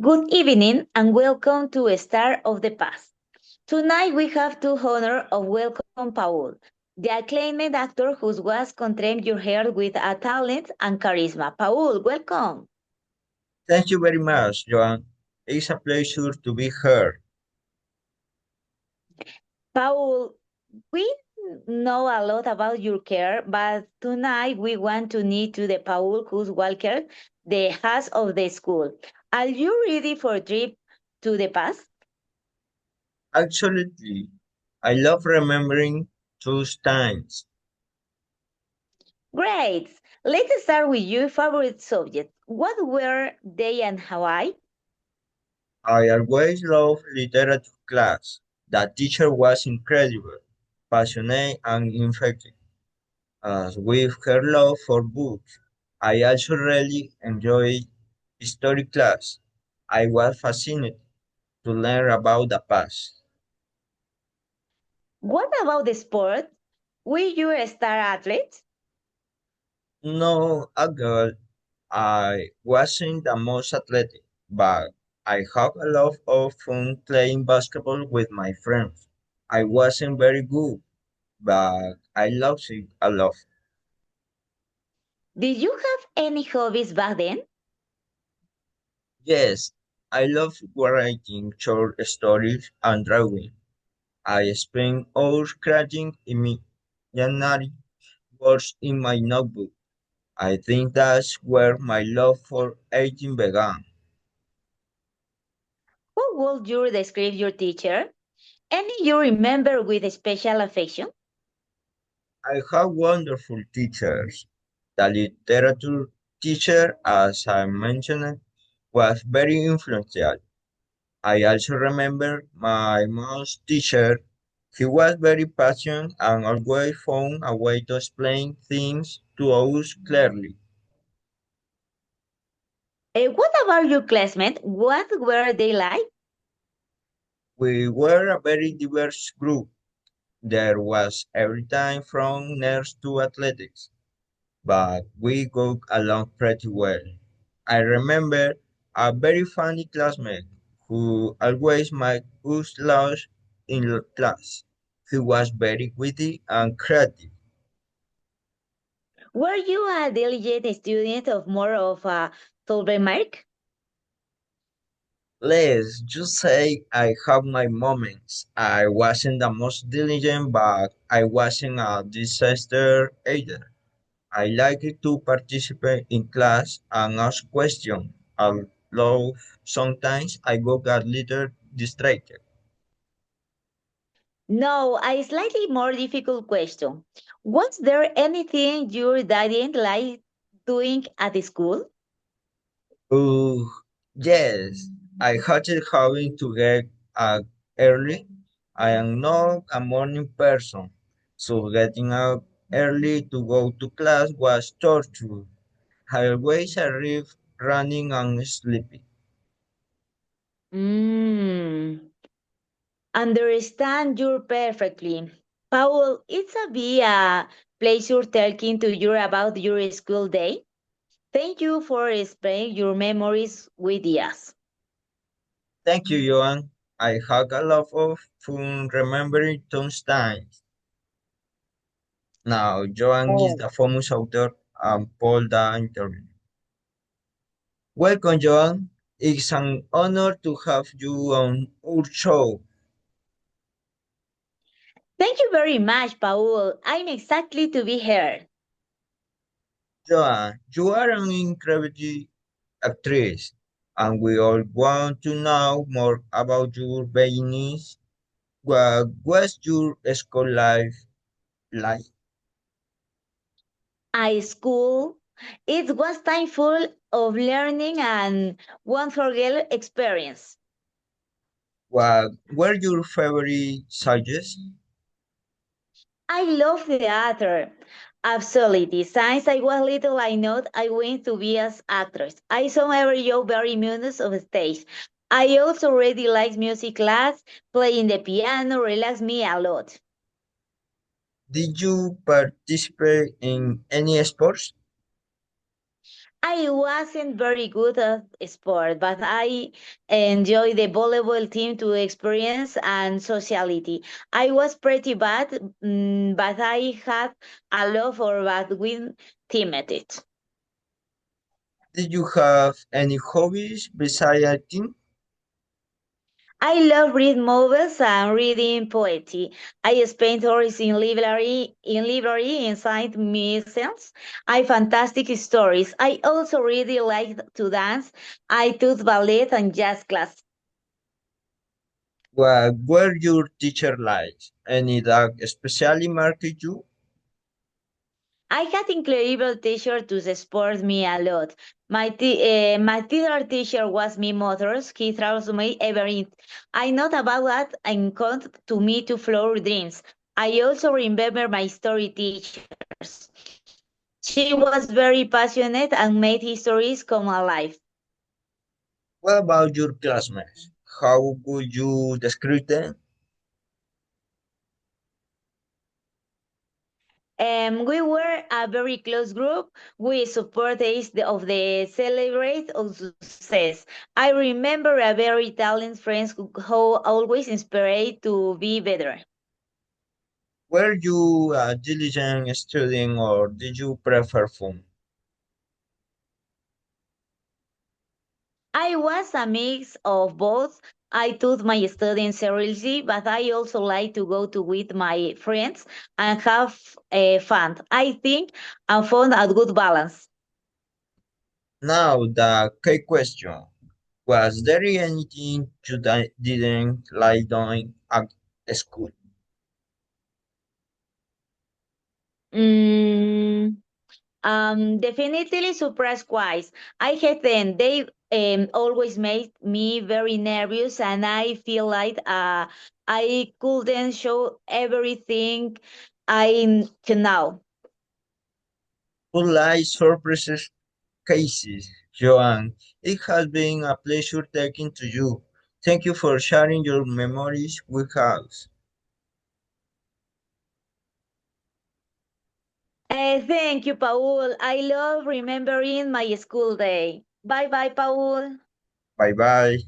Good evening and welcome to Star of the Past. Tonight we have to honor of welcome Paul, the acclaimed actor who was contained your heart with a talent and charisma. Paul, welcome. Thank you very much, Joan. It's a pleasure to be here. Paul, we know a lot about your care, but tonight we want to need to the Paul who's Walker, the house of the school. Are you ready for a trip to the past? Absolutely. I love remembering those times. Great. Let's start with your favorite subject. What were they and Hawaii? I always loved literature class. That teacher was incredible, passionate, and infectious. As with her love for books, I also really enjoyed history class. I was fascinated to learn about the past. What about the sport? Were you a star athlete? No, a girl I wasn't the most athletic, but I had a lot of fun playing basketball with my friends. I wasn't very good, but I loved it a lot. Did you have any hobbies back then? Yes, I love writing short stories and drawing. I spent hours crafting imaginary words in my notebook. I think that's where my love for editing began. How would you describe your teacher? Any you remember with a special affection? I had wonderful teachers. The literature teacher, as I mentioned, was very influential. I also remember my mom's teacher. He was very passionate and always found a way to explain things to us clearly. What about your classmates? What were they like? We were a very diverse group. There was everything from nerds to athletics, but we got along pretty well. I remember a very funny classmate who always made us laugh in class. He was very witty and creative. Were you a diligent student of more of a Mark? Let's just say I have my moments. I wasn't the most diligent, but I wasn't a disaster either. I liked to participate in class and ask questions, although sometimes I got a little distracted. No, a slightly more difficult question. Was there anything you didn't like doing at the school? Oh, yes, I hated having to get up early. I am not a morning person, so getting up early to go to class was torture. I always arrived running and sleepy. Mm, understand you perfectly. Paul, it's a pleasure talking to you about your school day. Thank you for sharing your memories with us. Thank you, Joan. I had a lot of fun remembering those times. Now, Joan is Oh. the famous author and Paul the interview. Welcome, Joan. It's an honor to have you on our show. Thank you very much, Paul. I'm exactly to be here. Joan, you are an incredible actress, and we all want to know more about your beginnings. What was your school life like? I school. It was time full of learning and one forget experience. What were your favorite subjects? I love theater. Absolutely. Since I was little, I know I want to be as actress. I saw every job very minutes of stage. I also really like music class. Playing the piano relax me a lot. Did you participate in any sports? I wasn't very good at sport, but I enjoy the volleyball team to experience and sociality. I was pretty bad, but I had a love for bad with teammates. Did you have any hobbies besides acting? I love reading novels and reading poetry. I spent hours in library inside museums. I fantastic stories. I also really like to dance. I took ballet and jazz class. What were your teacher like? Any that especially marked you? I had incredible teacher to support me a lot. My theater teacher was my mother's. He taught me everything I know about that and come to me to floor dreams. I also remember my story teachers. She was very passionate and made histories come alive. What about your classmates? How would you describe them? We were a very close group. We support days of the celebrate of success. I remember a very talented friend who always inspired to be better. Were you a diligent student or did you prefer fun? I was a mix of both. I took my studying seriously, but I also like to go to with my friends and have fun. I think I found a good balance. Now, the key question. Was there anything you didn't like doing at school? Mm, definitely surprise quiz. I hate them. They always make me very nervous, and I feel like I couldn't show everything I can now. Full life surprises cases, Joan. It has been a pleasure talking to you. Thank you for sharing your memories with us. Thank you, Paul. I love remembering my school day. Bye bye, Paul. Bye bye.